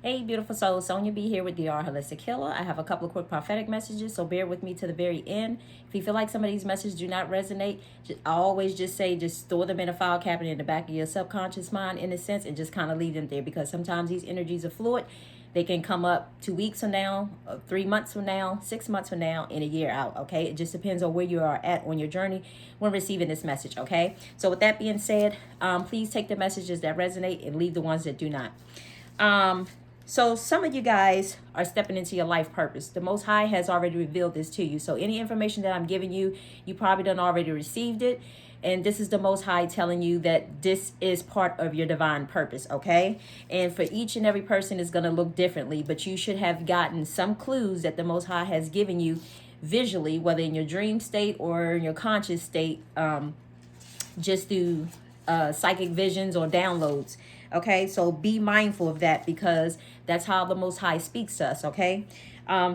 Hey, beautiful soul. Sonia B here with DR Holistic Healer. I have a couple of quick prophetic messages, so bear with me to the very end. If you feel like some of these messages do not resonate, I always just say just store them in a file cabinet in the back of your subconscious mind, in a sense, and just kind of leave them there, because sometimes these energies are fluid. They can come up 2 weeks from now, 3 months from now, 6 months from now, and a year out. Okay, it just depends on where you are at on your journey when receiving this message. Okay, so with that being said, please take the messages that resonate and leave the ones that do not. Um, so some of you guys are stepping into your life purpose. The Most High has already revealed this to you. So any information that I'm giving you, you probably done already received it. And this is the Most High telling you that this is part of your divine purpose, okay? And for each and every person is going to look differently, but you should have gotten some clues that the Most High has given you visually, whether in your dream state or in your conscious state, just through psychic visions or downloads. Okay, so be mindful of that, because that's how the Most High speaks to us. Okay,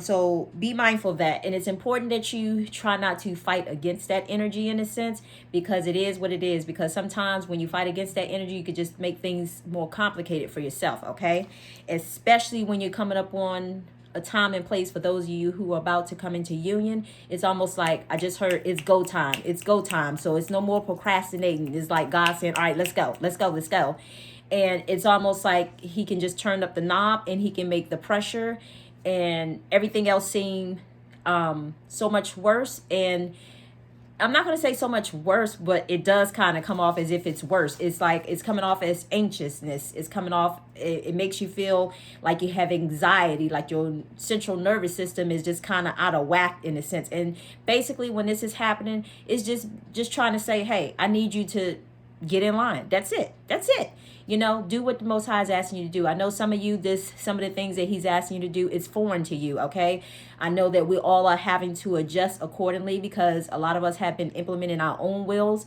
so be mindful of that, and it's important that you try not to fight against that energy, in a sense, because it is what it is. Because sometimes when you fight against that energy, you could just make things more complicated for yourself. Okay, especially when you're coming up on a time and place for those of you who are about to come into union. It's almost like I just heard it's go time. It's go time. So it's no more procrastinating. It's like God saying, all right, let's go, let's go, let's go. And it's almost like he can just turn up the knob and he can make the pressure and everything else seem so much worse. And I'm not going to say so much worse, but it does kind of come off as if it's worse. It's like it's coming off as anxiousness. It's coming off, it makes you feel like you have anxiety, like your central nervous system is just kind of out of whack, in a sense. And basically when this is happening, it's just trying to say, hey, I need you to get in line. That's it. That's it. You know, do what the Most High is asking you to do. I know some of you, some of the things that he's asking you to do is foreign to you, okay? I know that we all are having to adjust accordingly, because a lot of us have been implementing our own wills.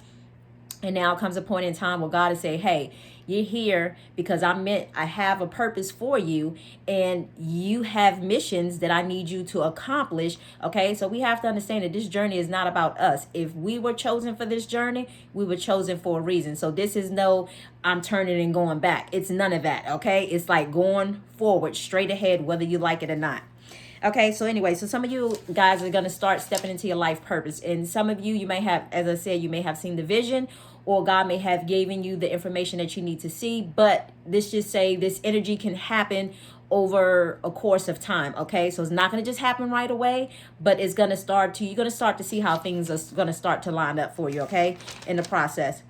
And now comes a point in time where God is saying, hey, you're here because I have a purpose for you, and you have missions that I need you to accomplish. Okay, so we have to understand that this journey is not about us. If we were chosen for this journey, we were chosen for a reason. So this is no, I'm turning and going back. It's none of that. Okay, it's like going forward, straight ahead, whether you like it or not. Okay, so anyway, so some of you guys are going to start stepping into your life purpose. And some of you, you may have, as I said, you may have seen the vision, or God may have given you the information that you need to see. But let's just say this energy can happen over a course of time. Okay, so it's not going to just happen right away, but it's going to you're going to start to see how things are going to start to line up for you, okay, in the process.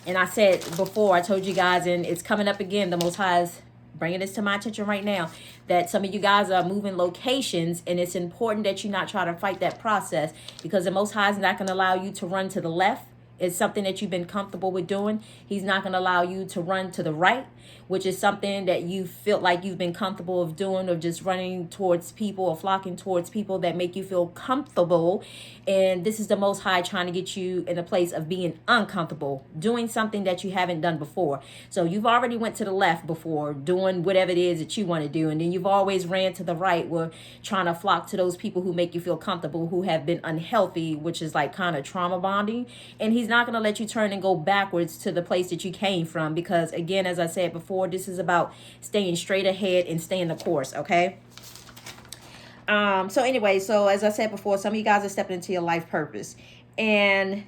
And I said before, I told you guys, and it's coming up again, the Most High is bringing this to my attention right now, that some of you guys are moving locations, and it's important that you not try to fight that process, because the Most High is not going to allow you to run to the left. It's something that you've been comfortable with doing. He's not going to allow you to run to the right, which is something that you feel like you've been comfortable of doing, or just running towards people or flocking towards people that make you feel comfortable. And this is the Most High trying to get you in a place of being uncomfortable, doing something that you haven't done before. So you've already went to the left before, doing whatever it is that you want to do, and then you've always ran to the right, where trying to flock to those people who make you feel comfortable, who have been unhealthy, which is like kind of trauma bonding. And he's not going to let you turn and go backwards to the place that you came from, because again, as I said before, this is about staying straight ahead and staying the course. Okay, so anyway, so as I said before, some of you guys are stepping into your life purpose, and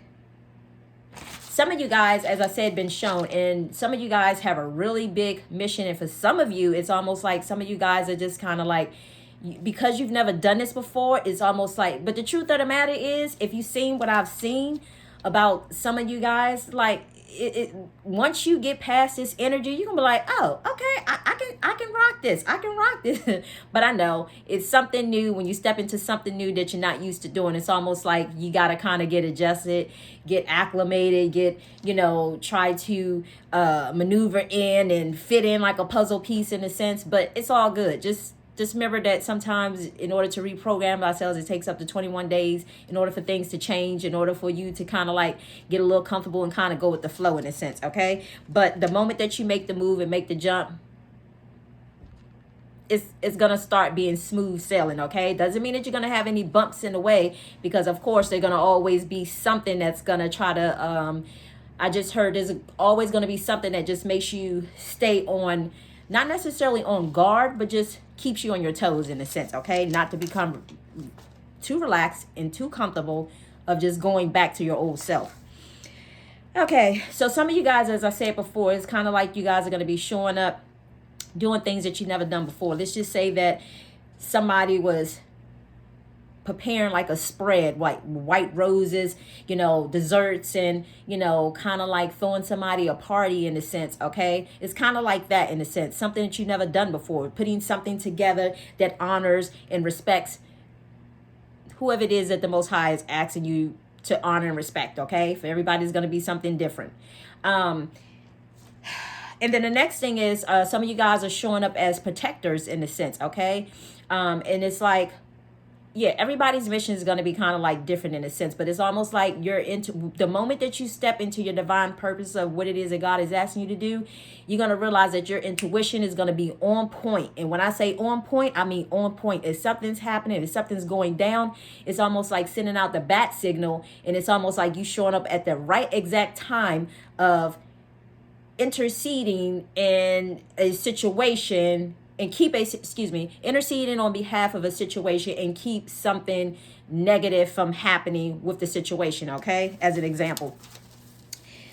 some of you guys, as I said, been shown, and some of you guys have a really big mission. And for some of you, it's almost like some of you guys are just kind of like, because you've never done this before, it's almost like, but the truth of the matter is, if you've seen what I've seen about some of you guys, like once you get past this energy, you're gonna be like, oh, okay, I can rock this. I can rock this. But I know it's something new. When you step into something new that you're not used to doing, it's almost like you gotta kind of get adjusted, get acclimated, try to maneuver in and fit in like a puzzle piece, in a sense. But it's all good. Just remember that sometimes in order to reprogram ourselves, it takes up to 21 days in order for things to change, in order for you to kind of like get a little comfortable and kind of go with the flow, in a sense. Okay, but the moment that you make the move and make the jump, it's gonna start being smooth sailing. Okay, doesn't mean that you're gonna have any bumps in the way, because of course there's gonna always be something that's gonna try to I just heard there's always going to be something that just makes you stay on not necessarily on guard, but just keeps you on your toes in a sense, okay? Not to become too relaxed and too comfortable of just going back to your old self. Okay, so some of you guys, as I said before, it's kind of like you guys are going to be showing up doing things that you've never done before. Let's just say that somebody was preparing like a spread, white roses, desserts, and kind of like throwing somebody a party in a sense. Okay, it's kind of like that in a sense, something that you've never done before, putting something together that honors and respects whoever it is that the Most High is asking you to honor and respect. Okay, for everybody's going to be something different. And then the next thing is some of you guys are showing up as protectors in a sense. Okay, and it's like, yeah, everybody's mission is going to be kind of like different in a sense, but it's almost like you're into the moment that you step into your divine purpose of what it is that God is asking you to do, you're going to realize that your intuition is going to be on point. And when I say on point, I mean on point. If something's happening, if something's going down, it's almost like sending out the bat signal, and it's almost like you showing up at the right exact time of interceding in a situation and interceding on behalf of a situation and keep something negative from happening with the situation, okay? As an example.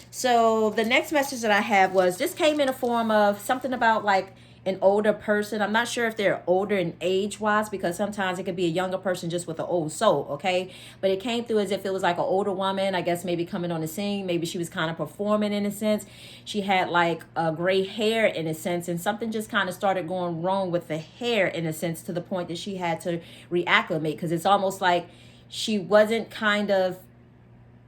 So the next message that I have was, this came in a form of something about like an older person. I'm not sure if they're older in age wise, because sometimes it could be a younger person just with an old soul, okay? But it came through as if it was like an older woman, I guess maybe coming on the scene. Maybe she was kind of performing in a sense. She had like gray hair in a sense, and something just kind of started going wrong with the hair in a sense, to the point that she had to reacclimate, because it's almost like she wasn't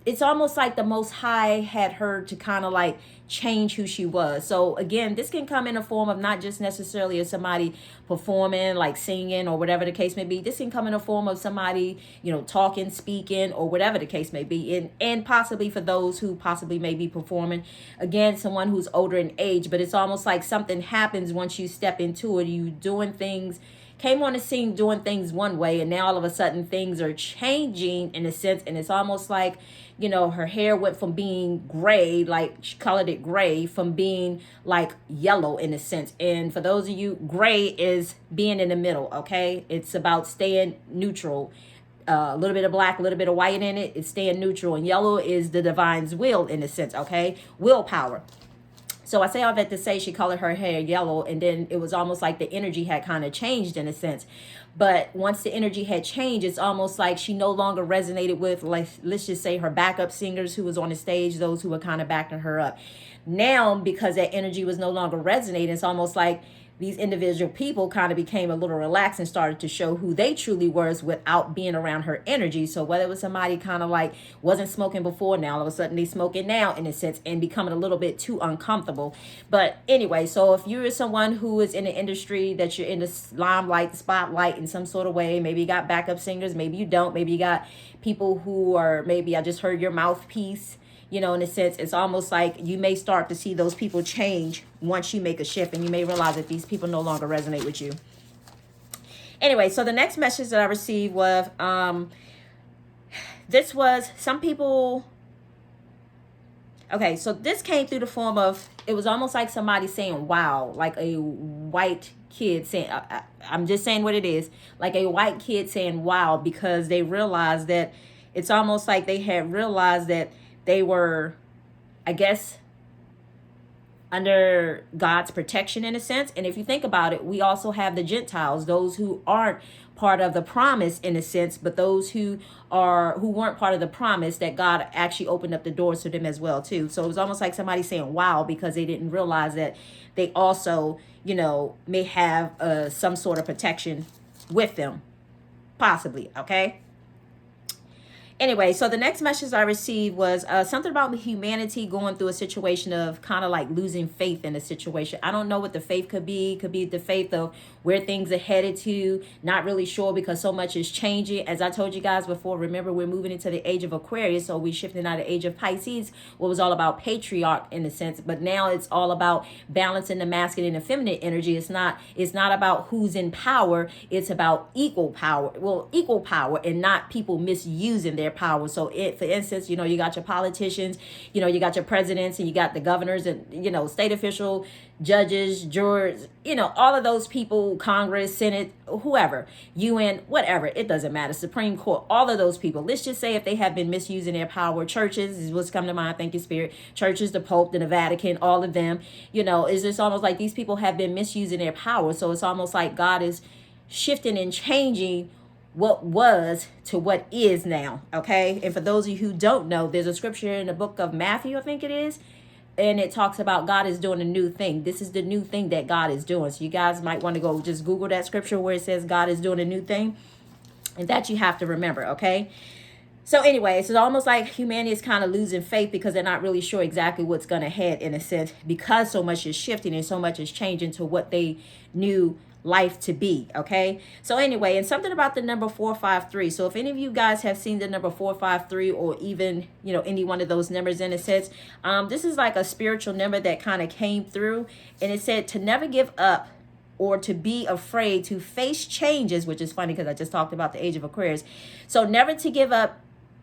it's almost like the Most High had her to kind of like change who she was. So again, this can come in a form of not just necessarily as somebody performing, like singing or whatever the case may be. This can come in a form of somebody, talking, speaking, or whatever the case may be. And possibly for those who possibly may be performing, again, someone who's older in age, but it's almost like something happens once you step into it. You doing things, came on the scene doing things one way, and now all of a sudden things are changing in a sense. And it's almost like, her hair went from being gray, like she colored it gray, from being like yellow in a sense. And for those of you, gray is being in the middle, okay? It's about staying neutral. A little bit of black, a little bit of white in it. It's staying neutral. And yellow is the divine's will in a sense, okay? Willpower. So I say all that to say she colored her hair yellow, and then it was almost like the energy had kind of changed in a sense. But once the energy had changed, it's almost like she no longer resonated with, like, let's just say her backup singers who was on the stage, those who were kind of backing her up. Now, because that energy was no longer resonating, it's almost like these individual people kind of became a little relaxed and started to show who they truly was without being around her energy. So whether it was somebody kind of like wasn't smoking before, now all of a sudden they smoking now in a sense, and becoming a little bit too uncomfortable. But anyway, so if you're someone who is in the industry, that you're in the limelight, the spotlight in some sort of way, maybe you got backup singers, maybe you don't, maybe you got people who are, maybe I just heard your mouthpiece, in a sense, it's almost like you may start to see those people change once you make a shift, and you may realize that these people no longer resonate with you. Anyway, so the next message that I received was, this was some people. Okay, so this came through the form of, it was almost like somebody saying, wow, like a white kid saying, I'm just saying what it is, like a white kid saying, wow, because they realized that it's almost like they had realized that they were, I guess, under God's protection in a sense. And if you think about it, we also have the Gentiles, those who aren't part of the promise in a sense, but those who weren't part of the promise, that God actually opened up the doors to them as well too. So it was almost like somebody saying wow, because they didn't realize that they also, may have some sort of protection with them, possibly. Okay. Anyway, so the next message I received was something about humanity going through a situation of kind of like losing faith in a situation. I don't know what the faith could be. It could be the faith of where things are headed to. Not really sure, because so much is changing. As I told you guys before, remember, we're moving into the age of Aquarius. So we're shifting out of the age of Pisces, what was all about patriarch in a sense. But now it's all about balancing the masculine and feminine energy. It's not about who's in power. It's about equal power. Well, equal power, and not people misusing their their power. So for instance, you got your politicians, you got your presidents, and you got the governors, and, state official, judges, jurors, all of those people, Congress, Senate, whoever, UN, whatever, it doesn't matter, Supreme Court, all of those people. Let's just say if they have been misusing their power, churches is what's come to mind, thank you, Spirit. Churches, the Pope, the Vatican, all of them, it's just almost like these people have been misusing their power. So it's almost like God is shifting and changing what was to what is now, okay? And for those of you who don't know, there's a scripture in the book of Matthew, I think it is, and it talks about God is doing a new thing. This is the new thing that God is doing. So you guys might want to go just Google that scripture where it says God is doing a new thing, and that you have to remember, okay? So anyway, it's almost like humanity is kind of losing faith because they're not really sure exactly what's going to head, in a sense, because so much is shifting and so much is changing to what they knew life to be, okay? So anyway, and something about the number 453. So if any of you guys have seen the number 453, or even, any one of those numbers, in a sense, this is like a spiritual number that kind of came through, and it said to never give up or to be afraid to face changes, which is funny because I just talked about the age of Aquarius. So never to give up,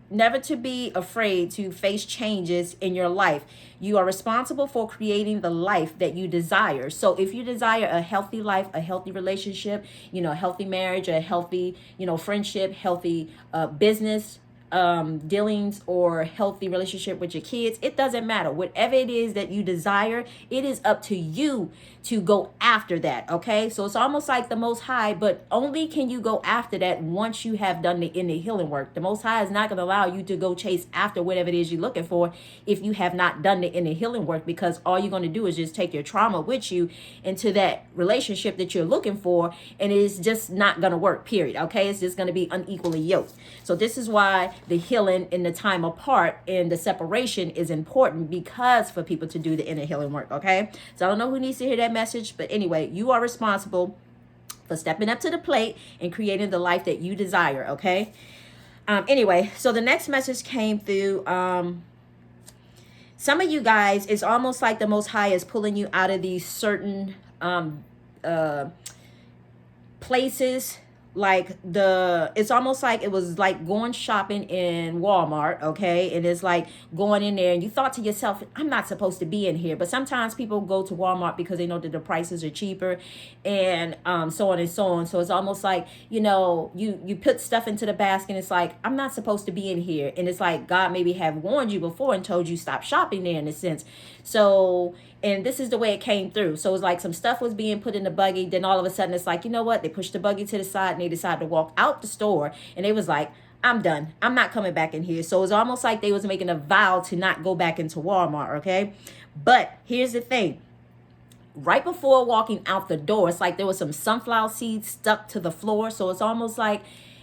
never to be afraid to face changes in your life. You are responsible for creating the life that you desire. So if you desire a healthy life, a healthy relationship, a healthy marriage, a healthy, friendship, healthy business dealings, or healthy relationship with your kids, it doesn't matter. Whatever it is that you desire, it is up to you to go after that, okay? So it's almost like the Most High, but only can you go after that once you have done the inner healing work. The Most High is not going to allow you to go chase after whatever it is you're looking for if you have not done the inner healing work, because all you're going to do is just take your trauma with you into that relationship that you're looking for, and it is just not going to work, period, okay? It's just going to be unequally yoked. So this is why the healing in the time apart and the separation is important, because for people to do the inner healing work, okay? So I don't know who needs to hear that message, but anyway, you are responsible for stepping up to the plate and creating the life that you desire, okay? Anyway, so the next message came through. Some of you guys, it's almost like the Most High is pulling you out of these certain places. Like it's almost like it was like going shopping in Walmart, okay? And it's like going in there and you thought to yourself, I'm not supposed to be in here. But sometimes people go to Walmart because they know that the prices are cheaper, and so on and so on. So it's almost like, you put stuff into the basket and it's like, I'm not supposed to be in here. And it's like God maybe have warned you before and told you stop shopping there, in a sense. So, and this is the way it came through. So it was like some stuff was being put in the buggy. Then all of a sudden it's like, you know what? They pushed the buggy to the side and they decided to walk out the store. And they was like, I'm done. I'm not coming back in here. So it's almost like they was making a vow to not go back into Walmart, okay? But here's the thing. Right before walking out the door, it's like there was some sunflower seeds stuck to the floor. So it's almost like,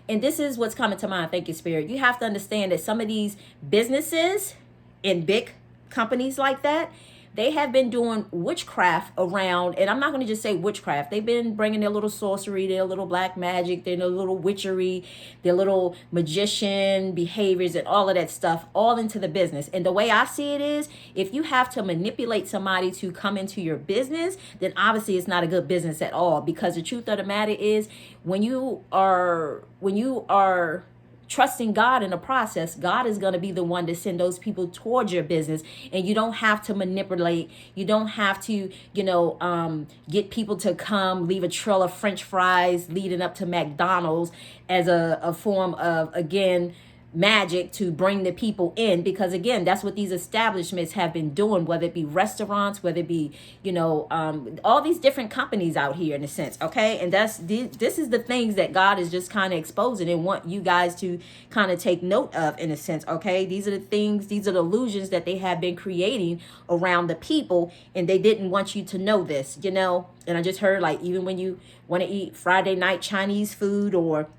and this is what's coming to mind, thank you, Spirit. You have to understand that some of these businesses in big companies like that, they have been doing witchcraft around, and I'm not going to just say witchcraft. They've been bringing their little sorcery, their little black magic, their little witchery, their little magician behaviors, and all of that stuff all into the business. And the way I see it is, if you have to manipulate somebody to come into your business, then obviously it's not a good business at all. Because the truth of the matter is, when you are trusting God in the process, God is going to be the one to send those people towards your business, and you don't have to manipulate. You don't have to, get people to come, leave a trail of French fries leading up to McDonald's as a form of, again, magic to bring the people in, because again, that's what these establishments have been doing, whether it be restaurants, whether it be all these different companies out here, in a sense, okay? And this is the things that God is just kind of exposing and want you guys to kind of take note of, in a sense, okay? These are the things, these are the illusions that they have been creating around the people, and they didn't want you to know this, and I just heard, like, even when you want to eat Friday night Chinese food, or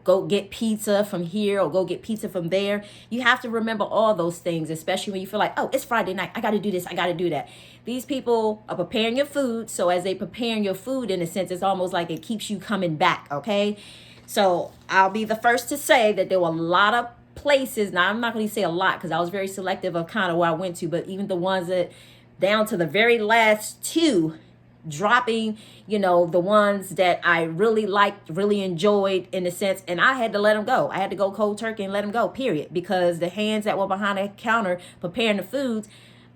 go get pizza from here or go get pizza from there, you have to remember all those things, especially when you feel like, oh, it's Friday night, I got to do this, I got to do that. These people are preparing your food. So as they preparing your food, in a sense, it's almost like it keeps you coming back, okay? So I'll be the first to say that there were a lot of places. Now, I'm not going to say a lot because I was very selective of kind of where I went to, but even the ones that down to the very last two dropping, the ones that I really liked, really enjoyed in a sense, and I had to let them go. I had to go cold turkey and let them go, period, because the hands that were behind the counter preparing the foods,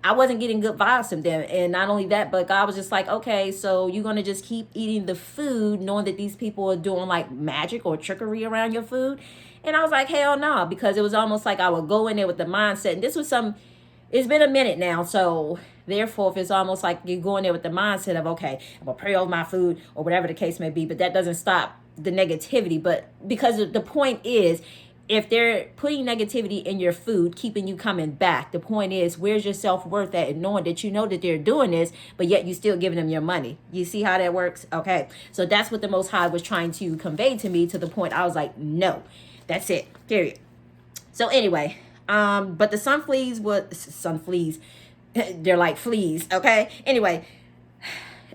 I wasn't getting good vibes from them. And not only that, but God was just like, okay, so you're going to just keep eating the food knowing that these people are doing like magic or trickery around your food? And I was like, hell no, because it was almost like I would go in there with the mindset. And this was it's been a minute now. So therefore, if it's almost like you're going there with the mindset of, okay, I'm going to pray over my food or whatever the case may be. But that doesn't stop the negativity. But because the point is, if they're putting negativity in your food, keeping you coming back, the point is, where's your self-worth at? And knowing that you know that they're doing this, but yet you still giving them your money. You see how that works? Okay. So that's what the Most High was trying to convey to me, to the point I was like, no, that's it, period. So anyway, but the sun fleas, they're like fleas. Okay. Anyway,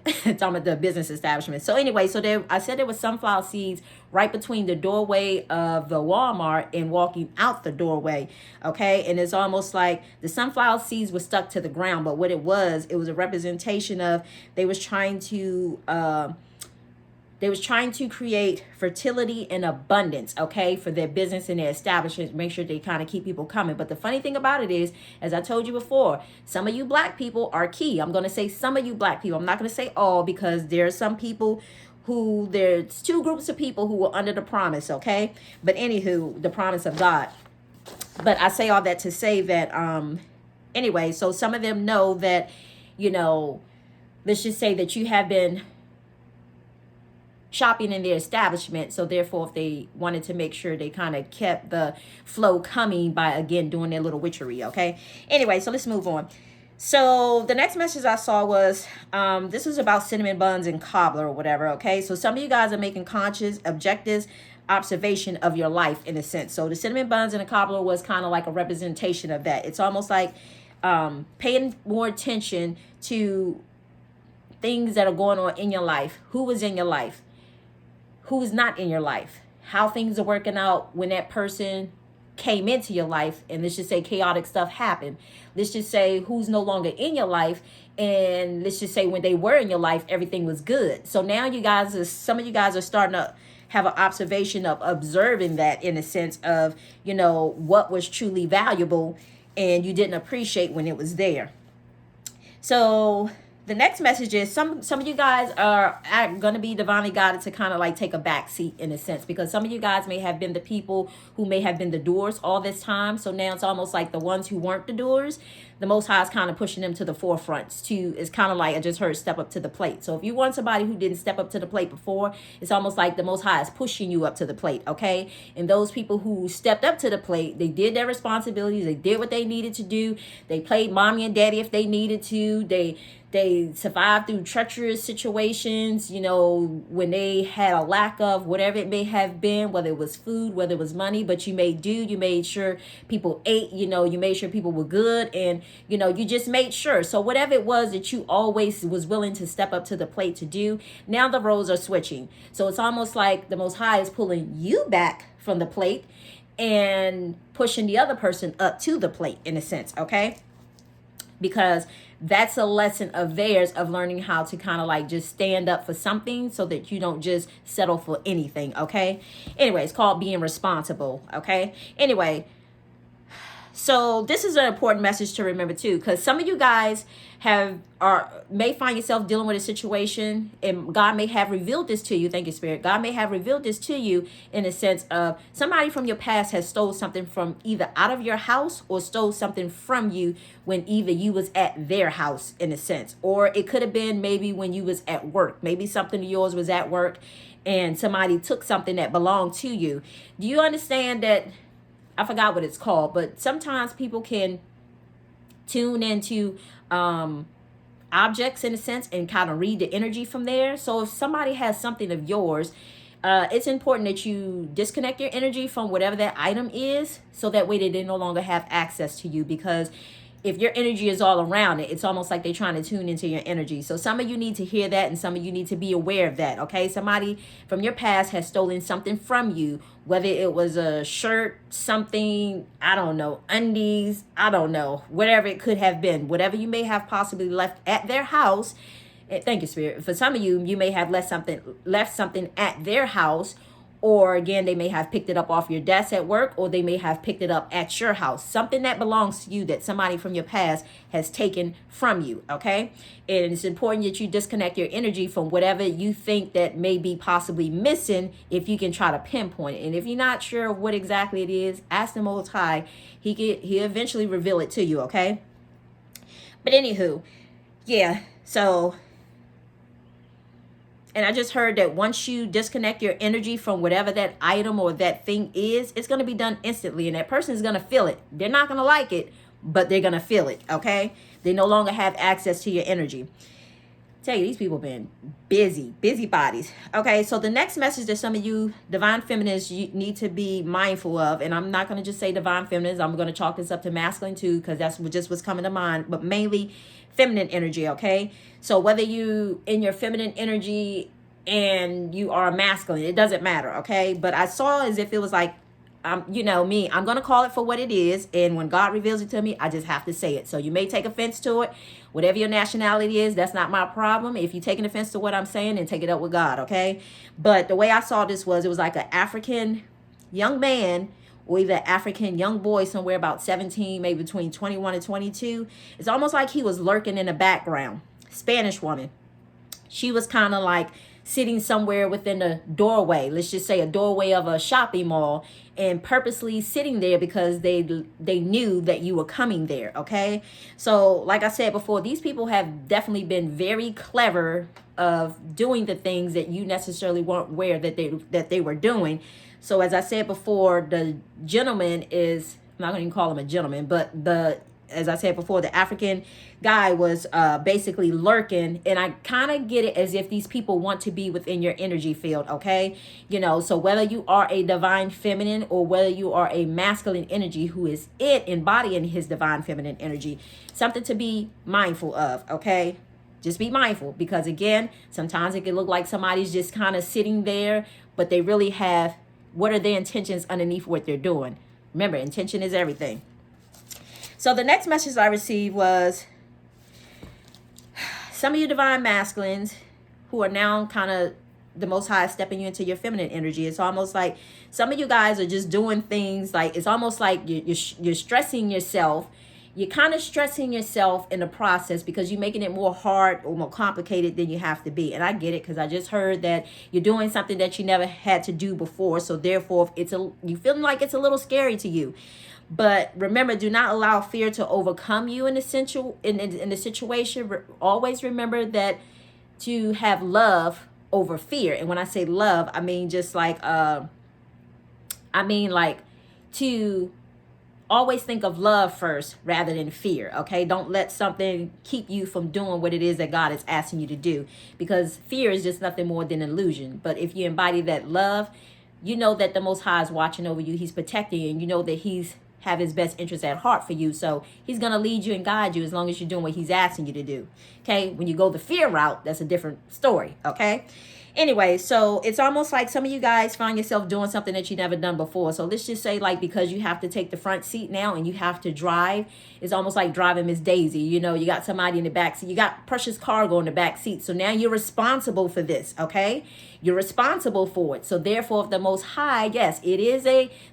talking about the business establishment. So anyway, I said there was sunflower seeds right between the doorway of the Walmart and walking out the doorway. Okay. And it's almost like the sunflower seeds were stuck to the ground. But what it was a representation of, they was trying to create fertility and abundance, okay, for their business and their establishments, make sure they kind of keep people coming. But the funny thing about it is, as I told you before, some of you black people are key. I'm going to say some of you black people. I'm not going to say all, because there are some people there's two groups of people who were under the promise, okay? But anywho, the promise of God. But I say all that to say that, anyway, so some of them know that, let's just say that you have been shopping in their establishment. So therefore, if they wanted to make sure they kind of kept the flow coming by, again, doing their little witchery, okay? Anyway, so let's move on. So the next message I saw was, this was about cinnamon buns and cobbler or whatever, okay? So some of you guys are making conscious objectives, observation of your life in a sense. So the cinnamon buns and the cobbler was kind of like a representation of that. It's almost like paying more attention to things that are going on in your life. Who was in your life? Who is not in your life? How things are working out when that person came into your life, and let's just say chaotic stuff happened. Let's just say who's no longer in your life, and let's just say when they were in your life, everything was good. So now some of you guys are starting to have an observation of observing that, in a sense of, what was truly valuable and you didn't appreciate when it was there. So the next message is, some of you guys are going to be divinely guided to kind of like take a back seat in a sense, because some of you guys may have been the people who may have been the doers all this time. So now it's almost like the ones who weren't the doers, the Most High is kind of pushing them to the forefront. It's kind of like I just heard, step up to the plate. So if you want somebody who didn't step up to the plate before, it's almost like the Most High is pushing you up to the plate, okay? And those people who stepped up to the plate, they did their responsibilities, they did what they needed to do, they played mommy and daddy if they needed to, they survived through treacherous situations, when they had a lack of whatever it may have been, whether it was food, whether it was money, but you made sure people ate, you made sure people were good, and, you just made sure. So whatever it was that you always was willing to step up to the plate to do, now the roles are switching. So it's almost like the Most High is pulling you back from the plate and pushing the other person up to the plate, in a sense, okay? Because that's a lesson of theirs, of learning how to kind of like just stand up for something so that you don't just settle for anything, okay? Anyway, it's called being responsible, okay? Anyway, so this is an important message to remember too, because some of you guys may find yourself dealing with a situation, and God may have revealed this to you. Thank you, Spirit. God may have revealed this to you in a sense of somebody from your past has stole something from either out of your house or stole something from you when either you was at their house, in a sense, or it could have been maybe when you was at work. Maybe something of yours was at work and somebody took something that belonged to you. Do you understand that? I forgot what it's called, but sometimes people can tune into objects, in a sense, and kind of read the energy from there. So if somebody has something of yours, it's important that you disconnect your energy from whatever that item is, so that way they no longer have access to you. Because if your energy is all around it, it's almost like they're trying to tune into your energy. So some of you need to hear that, and some of you need to be aware of that, okay? Somebody from your past has stolen something from you, whether it was a shirt, something, I don't know, undies, I don't know, whatever it could have been, whatever you may have possibly left at their house, Thank you, Spirit. For some of you, you may have left something at their house, or again, they may have picked it up off your desk at work, or they may have picked it up at your house. Something that belongs to you that somebody from your past has taken from you, okay? And it's important that you disconnect your energy from whatever you think that may be possibly missing, if you can try to pinpoint it. And if you're not sure what exactly it is, ask the Most High. He'll eventually reveal it to you, okay? But anywho, yeah, so... And I just heard that once you disconnect your energy from whatever that item or that thing is, it's going to be done instantly. And that person is going to feel it. They're not going to like it, but they're going to feel it, okay? They no longer have access to your energy. Tell you, these people been busy bodies. Okay, so the next message that some of you divine feminists you need to be mindful of, and I'm not going to just say divine feminists, I'm going to chalk this up to masculine too, because that's just what's coming to mind, but mainly feminine energy, okay? So whether you in your feminine energy and you are masculine, it doesn't matter, okay? But I saw as if it was like, you know me, I'm going to call it for what it is. And when God reveals it to me, I just have to say it. So you may take offense to it. Whatever your nationality is, that's not my problem. If you're taking offense to what I'm saying, then take it up with God, okay? But the way I saw this was, it was like an African young man or either African young boy somewhere about 17, maybe between 21 and 22. It's almost like he was lurking in the background. Spanish woman. She was kind of like sitting somewhere within the doorway, let's just say a doorway of a shopping mall, and purposely sitting there because they knew that you were coming there, okay? So like I said before, these people have definitely been very clever of doing the things that you necessarily weren't aware that they were doing. So as I said before, the gentleman is, I'm not going to even call him a gentleman, but as I said before, the African guy was basically lurking. And I kind of get it as if these people want to be within your energy field, okay? You know, so whether you are a divine feminine or whether you are a masculine energy who is embodying his divine feminine energy, something to be mindful of, okay? Just be mindful, because again, sometimes it can look like somebody's just kind of sitting there, but they really have, what are their intentions underneath what they're doing? Remember, intention is everything. So the next message I received was, some of you divine masculines who are now kind of the Most High stepping you into your feminine energy. It's almost like some of you guys are just doing things like, it's almost like you're stressing yourself. You're kind of stressing yourself in the process because you're making it more hard or more complicated than you have to be. And I get it, because I just heard that you're doing something that you never had to do before. So therefore, you feeling like it's a little scary to you. But remember, do not allow fear to overcome you in the situation. Always remember that to have love over fear. And when I say love, I mean just like to always think of love first rather than fear, okay? Don't let something keep you from doing what it is that God is asking you to do, because fear is just nothing more than an illusion. But if you embody that love, you know that the Most High is watching over you. He's protecting you, and you know that He's have His best interest at heart for you. So He's going to lead you and guide you as long as you're doing what He's asking you to do, okay? When you go the fear route, that's a different story, okay? Anyway, so it's almost like some of you guys find yourself doing something that you never done before. So let's just say, like, because you have to take the front seat now and you have to drive, it's almost like driving Miss Daisy. You know, you got somebody in the back seat. You got precious cargo in the back seat. So now you're responsible for this, okay? You're responsible for it. So therefore, if the Most High, yes, it is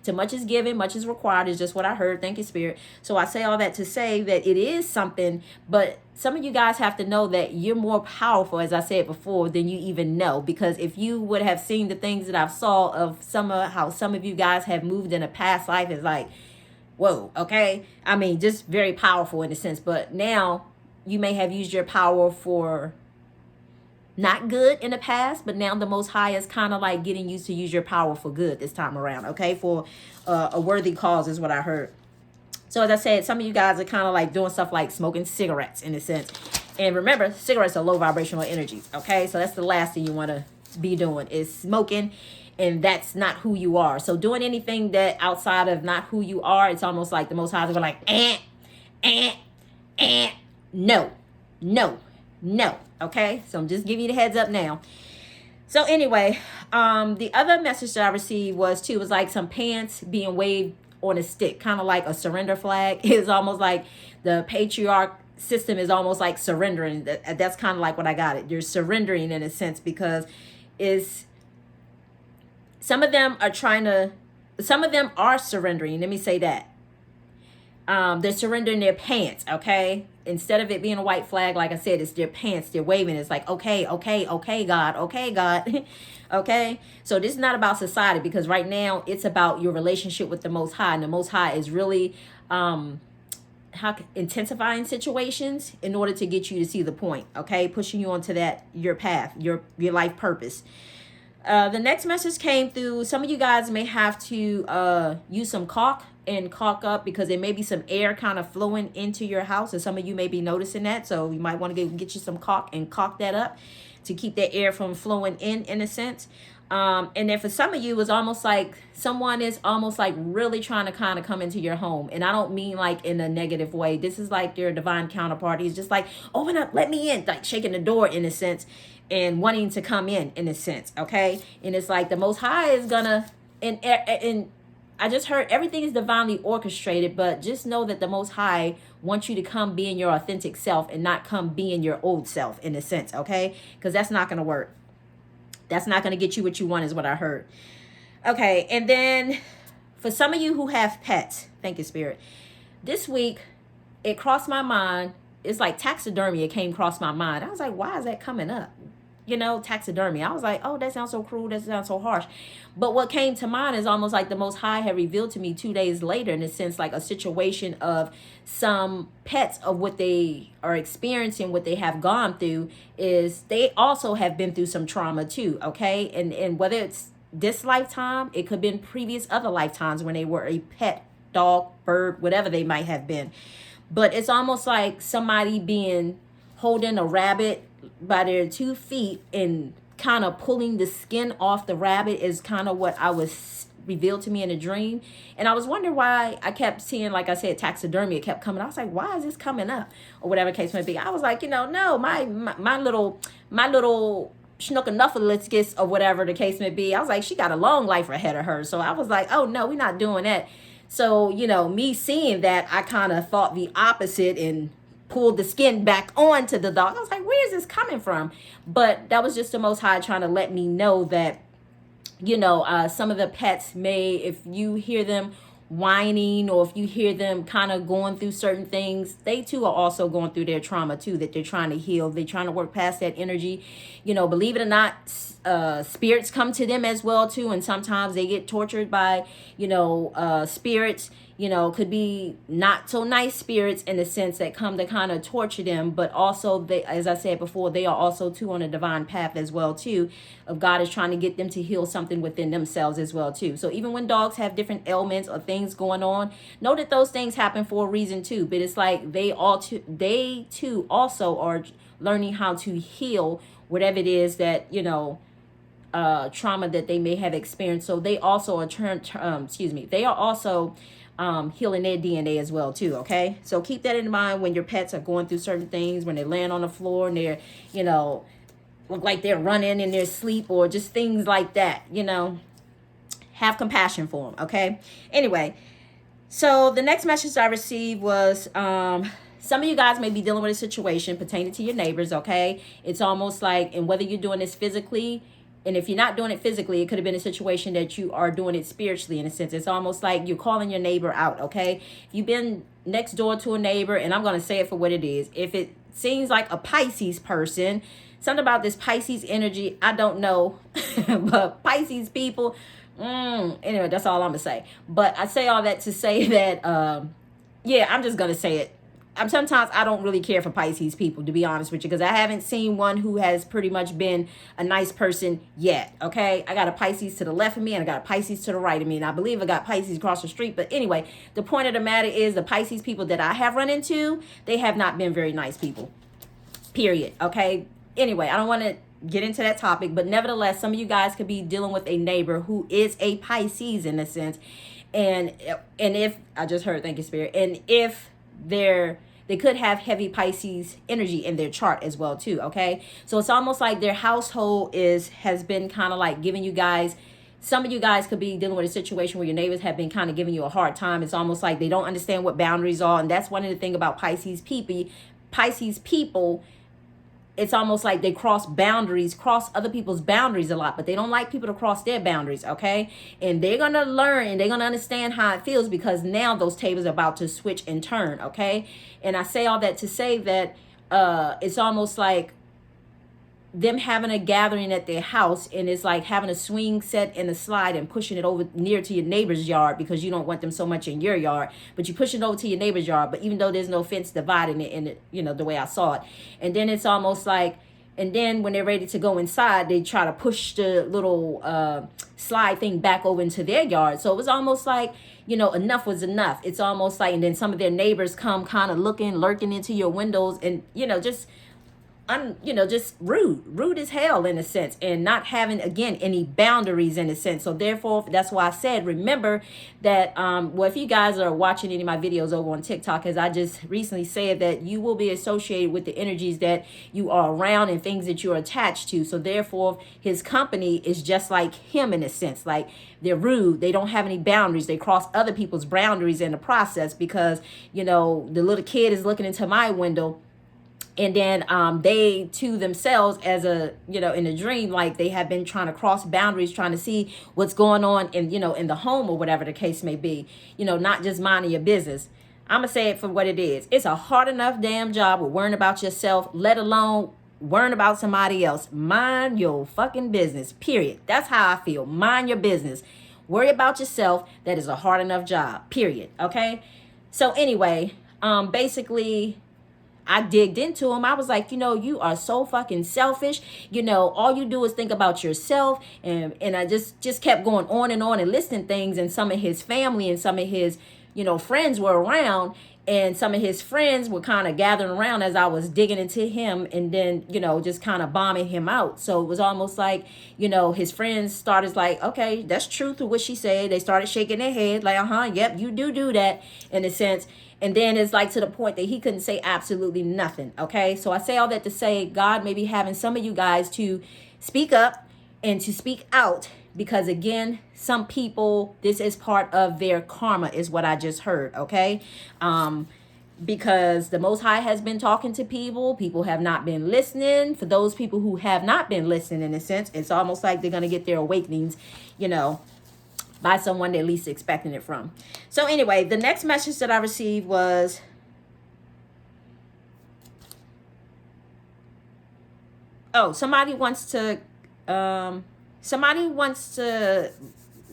to much is given, much is required, is just what I heard. Thank you, Spirit. So I say all that to say that it is something, but some of you guys have to know that you're more powerful, as I said before, than you even know. Because if you would have seen the things that I've saw of how some of you guys have moved in a past life, is like, whoa, okay? I mean, just very powerful in a sense. But now you may have used your power for not good in the past, but now the Most High is kind of like getting used to use your power for good this time around, okay? For a worthy cause is what I heard. So as I said, some of you guys are kind of like doing stuff like smoking cigarettes in a sense. And remember, cigarettes are low vibrational energies, okay? So that's the last thing you want to be doing is smoking, and that's not who you are. So doing anything that outside of not who you are, it's almost like the Most High is like, no, okay? So I'm just giving you the heads up now. So anyway, the other message that I received was like some pants being waved on a stick, kind of like a surrender flag. It's almost like the patriarch system is almost like surrendering. That's kind of like what I got it. You're surrendering in a sense, because is some of them are surrendering. Let me say that. They're surrendering their pants, okay? Instead of it being a white flag, like I said, it's their pants. They're waving. It's like, okay, okay, okay, God, okay, God. Okay? So this is not about society, because right now it's about your relationship with the Most High. And the Most High is really intensifying situations in order to get you to see the point, okay? Pushing you onto that, your path, your life purpose. The next message came through. Some of you guys may have to use some caulk and caulk up, because there may be some air kind of flowing into your house, and some of you may be noticing that. So you might want to get you some caulk and caulk that up to keep that air from flowing in a sense. And then for some of you, it's almost like someone is almost like really trying to kind of come into your home. And I don't mean like in a negative way. This is like your divine counterparty is just like, open up, let me in, like shaking the door in a sense and wanting to come in a sense. Okay. And it's like the Most High is gonna, and I just heard everything is divinely orchestrated, but just know that the Most High wants you to come being your authentic self and not come being your old self in a sense, okay? Because that's not going to work. That's not going to get you what you want is what I heard. Okay, and then for some of you who have pets, thank you, Spirit. This week, it crossed my mind. It's like taxidermy. It came across my mind. I was like, why is that coming up? You know, taxidermy. I was like, oh, that sounds so cruel. That sounds so harsh. But what came to mind is almost like the Most High had revealed to me 2 days later, in a sense, like a situation of some pets of what they are experiencing, what they have gone through, is they also have been through some trauma too, okay? And whether it's this lifetime, it could have been previous other lifetimes when they were a pet, dog, bird, whatever they might have been. But it's almost like somebody holding a rabbit by their 2 feet and kind of pulling the skin off the rabbit is kind of what I was revealed to me in a dream. And I was wondering why I kept seeing, like I said, taxidermy. It kept coming. I was like, why is this coming up? Or whatever case may be. I was like, no, my little schnuckanuffaliscus or whatever the case may be. I was like, she got a long life ahead of her. So I was like, oh no, we're not doing that. So, me seeing that, I kind of thought the opposite and pulled the skin back onto the dog. I was like, where is this coming from? But that was just the Most High trying to let me know that, some of the pets may, if you hear them whining or if you hear them kind of going through certain things, they too are also going through their trauma too, that they're trying to heal. They're trying to work past that energy. Believe it or not, spirits come to them as well too. And sometimes they get tortured by, spirits. Could be not so nice spirits in the sense that come to kind of torture them, but also they, as I said before, they are also too on a divine path as well too, of God is trying to get them to heal something within themselves as well too. So even when dogs have different ailments or things going on, know that those things happen for a reason too. But it's like they too also are learning how to heal whatever it is that trauma that they may have experienced. So they also are they are also healing their DNA as well too. Okay, so keep that in mind when your pets are going through certain things, when they land on the floor and they're look like they're running in their sleep or just things like that. Have compassion for them. Okay, anyway, so the next message I received was some of you guys may be dealing with a situation pertaining to your neighbors. Okay, it's almost like, and whether you're doing this physically, and if you're not doing it physically, it could have been a situation that you are doing it spiritually in a sense. It's almost like you're calling your neighbor out, okay? If you've been next door to a neighbor, and I'm going to say it for what it is. If it seems like a Pisces person, something about this Pisces energy, I don't know. But Pisces people, anyway, that's all I'm going to say. But I say all that to say that, I'm just going to say it. Sometimes I don't really care for Pisces people, to be honest with you, because I haven't seen one who has pretty much been a nice person yet, okay? I got a Pisces to the left of me, and I got a Pisces to the right of me, and I believe I got Pisces across the street. But anyway, the point of the matter is the Pisces people that I have run into, they have not been very nice people, period, okay? Anyway, I don't want to get into that topic, but nevertheless, some of you guys could be dealing with a neighbor who is a Pisces in a sense, and if, I just heard, thank you, Spirit, and if they could have heavy Pisces energy in their chart as well too, okay? So it's almost like their household has been kind of like giving you guys, some of you guys could be dealing with a situation where your neighbors have been kind of giving you a hard time. It's almost like they don't understand what boundaries are, and that's one of the things about Pisces Pisces people, it's almost like they cross other people's boundaries a lot, but they don't like people to cross their boundaries, okay? And they're going to learn and they're going to understand how it feels, because now those tables are about to switch and turn, okay? And I say all that to say that it's almost like them having a gathering at their house, and it's like having a swing set and a slide and pushing it over near to your neighbor's yard, because you don't want them so much in your yard, but you push it over to your neighbor's yard, but even though there's no fence dividing it, in it, you know, the way I saw it. And then it's almost like, and then when they're ready to go inside, they try to push the little slide thing back over into their yard. So it was almost like, you know, enough was enough. It's almost like, and then some of their neighbors come kind of lurking into your windows, and, you know, just just rude as hell in a sense, and not having, again, any boundaries in a sense. So therefore, that's why I said, remember that, well, if you guys are watching any of my videos over on TikTok, as I just recently said, that you will be associated with the energies that you are around and things that you're attached to. So therefore, his company is just like him in a sense. Like, they're rude. They don't have any boundaries. They cross other people's boundaries in the process, because, you know, the little kid is looking into my window, and then they to themselves, as a, you know, in a dream, like they have been trying to cross boundaries, trying to see what's going on in, you know, in the home or whatever the case may be, you know, not just minding your business. I'm gonna say it for what it is. It's a hard enough damn job with worrying about yourself, let alone worrying about somebody else. Mind your fucking business, period. That's how I feel. Mind your business. Worry about yourself. That is a hard enough job, period. Okay. So anyway, basically, I digged into him. I was like, you know, you are so fucking selfish. You know, all you do is think about yourself. And I just kept going on and listing things. And some of his family and some of his, you know, friends were around. And some of his friends were kind of gathering around as I was digging into him, and then, you know, just kind of bombing him out. So it was almost like, you know, his friends started like, okay, that's true to what she said. They started shaking their head like, yep, you do that, in a sense. And then it's like to the point that he couldn't say absolutely nothing. Okay. So I say all that to say, God may be having some of you guys to speak up and to speak out, because again, some people, this is part of their karma, is what I just heard. Okay. Because the Most High has been talking to people have not been listening. For those people who have not been listening, in a sense, it's almost like they're going to get their awakenings, you know, by someone they're least expecting it from. So anyway, the next message that I received was, somebody wants to,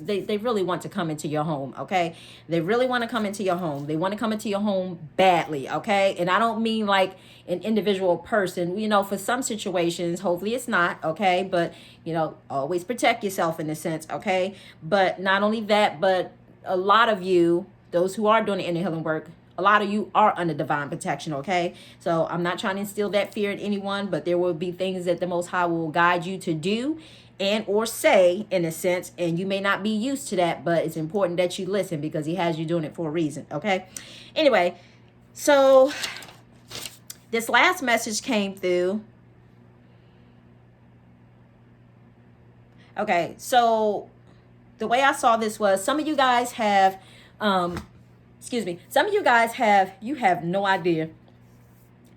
they really want to come into your home, okay? They really want to come into your home. They want to come into your home badly, okay? And I don't mean like an individual person. You know, for some situations, hopefully it's not, okay? But, you know, always protect yourself in a sense, okay? But not only that, but a lot of you, those who are doing the inner healing work, a lot of you are under divine protection, okay? So I'm not trying to instill that fear in anyone, but there will be things that the Most High will guide you to do and or say, in a sense, and you may not be used to that, but it's important that you listen, because he has you doing it for a reason, okay? Anyway, so this last message came through. Okay, so the way I saw this was, some of you guys have, some of you guys you have no idea.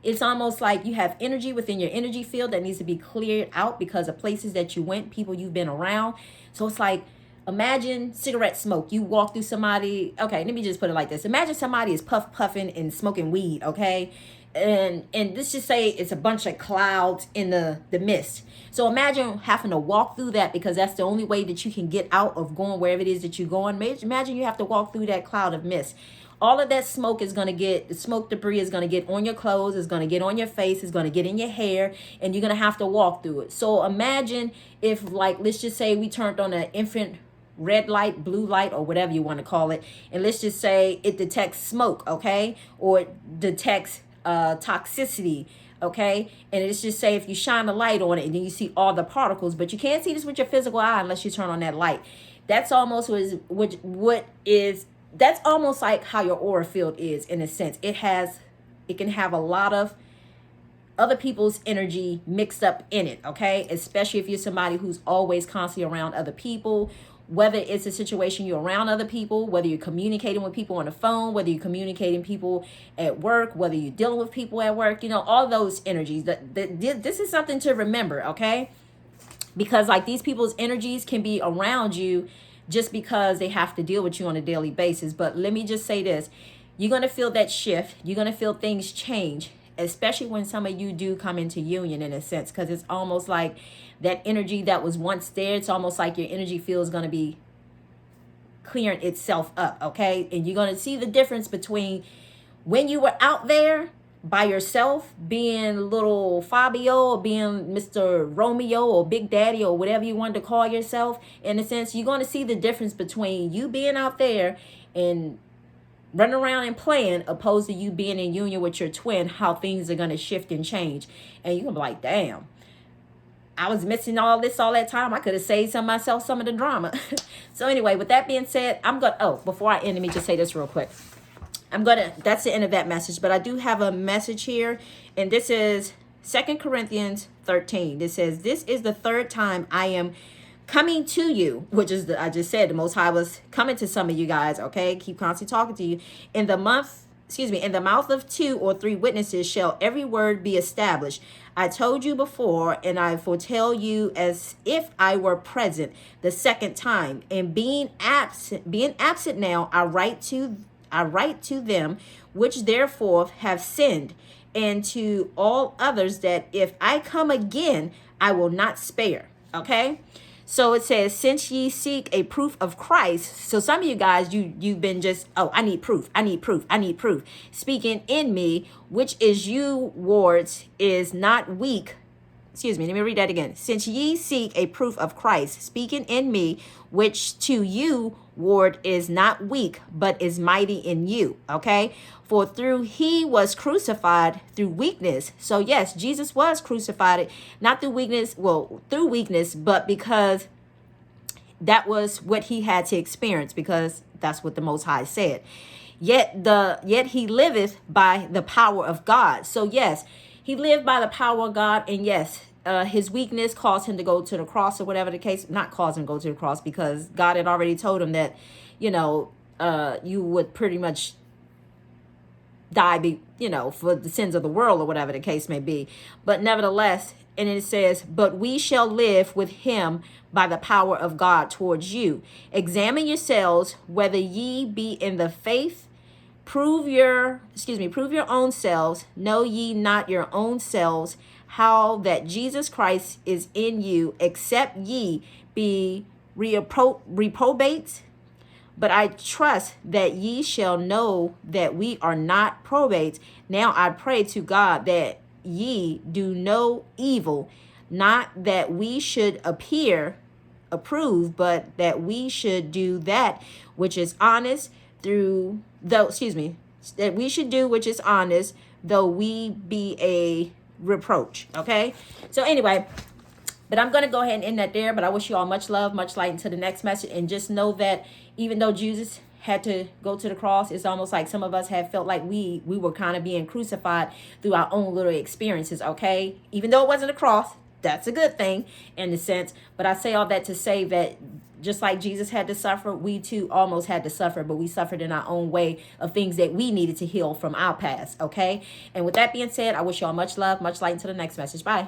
It's almost like you have energy within your energy field that needs to be cleared out because of places that you went, people you've been around. So it's like, imagine cigarette smoke. You walk through somebody. Okay, let me just put it like this. Imagine somebody is puffing and smoking weed, okay? And let's just say it's a bunch of clouds in the mist. So imagine having to walk through that, because that's the only way that you can get out of going wherever it is that you're going. Imagine you have to walk through that cloud of mist. All of that smoke is going to get, the smoke debris is going to get on your clothes, it's going to get on your face, it's going to get in your hair, and you're going to have to walk through it. So imagine if, like, let's just say we turned on an infant red light, blue light, or whatever you want to call it, and let's just say it detects smoke, okay? Or it detects toxicity, okay? And let's just say if you shine a light on it and then you see all the particles, but you can't see this with your physical eye unless you turn on that light. That's almost that's almost like how your aura field is, in a sense. It can have a lot of other people's energy mixed up in it, okay? Especially if you're somebody who's always constantly around other people, whether it's a situation you're around other people, whether you're communicating with people on the phone, whether you're communicating people at work, whether you're dealing with people at work, all those energies. This is something to remember, okay? Because like these people's energies can be around you just because they have to deal with you on a daily basis. But let me just say this. You're going to feel that shift. You're going to feel things change, especially when some of you do come into union in a sense, because it's almost like that energy that was once there, it's almost like your energy field is going to be clearing itself up, okay? And you're going to see the difference between when you were out there by yourself, being little Fabio or being Mr. Romeo or Big Daddy or whatever you wanted to call yourself. In a sense, you're going to see the difference between you being out there and running around and playing opposed to you being in union with your twin, how things are going to shift and change. And you're going to be like, damn, I was missing all this all that time. I could have saved myself some of the drama. So anyway, with that being said, before I end, let me just say this real quick. That's the end of that message, but I do have a message here, and this is 2 Corinthians 13. This says, this is the third time I am coming to you, which is I just said the Most High was coming to some of you guys, okay? Keep constantly talking to you. In the mouth of 2 or 3 witnesses shall every word be established. I told you before, and I foretell you as if I were present the second time. And being absent now, I write to them which therefore have sinned, and to all others that if I come again, I will not spare. Okay? So it says, since ye seek a proof of Christ. So some of you guys, you've been just, I need proof. Speaking in me, which is you wards, is not weak. Excuse me, let me read that again. Since ye seek a proof of Christ, speaking in me, which to you ward is not weak, but is mighty in you. Okay? For through he was crucified through weakness. So yes, Jesus was crucified, not through weakness, through weakness, but because that was what he had to experience, because that's what the Most High said. Yet he liveth by the power of God. So yes, he lived by the power of God, and yes, his weakness caused him to go to the cross, or whatever the case. Not caused him to go to the cross, because God had already told him that, you would pretty much die, for the sins of the world, or whatever the case may be. But nevertheless, and it says, but we shall live with him by the power of God towards you. Examine yourselves whether ye be in the faith. Prove your own selves. Know ye not your own selves how that Jesus Christ is in you, except ye be reprobates? But I trust that ye shall know that we are not probates. Now I pray to God that ye do no evil, not that we should appear approved, but that we should do that which is honest, that we should do which is honest, though we be a reproach. Okay? So anyway, but I'm going to go ahead and end that there. But I wish you all much love, much light into the next message. And just know that even though Jesus had to go to the cross, it's almost like some of us have felt like we were kind of being crucified through our own little experiences, okay? Even though it wasn't a cross, that's a good thing in a sense. But I say all that to say that just like Jesus had to suffer, we too almost had to suffer, but we suffered in our own way of things that we needed to heal from our past, okay? And with that being said, I wish you all much love, much light into the next message. Bye.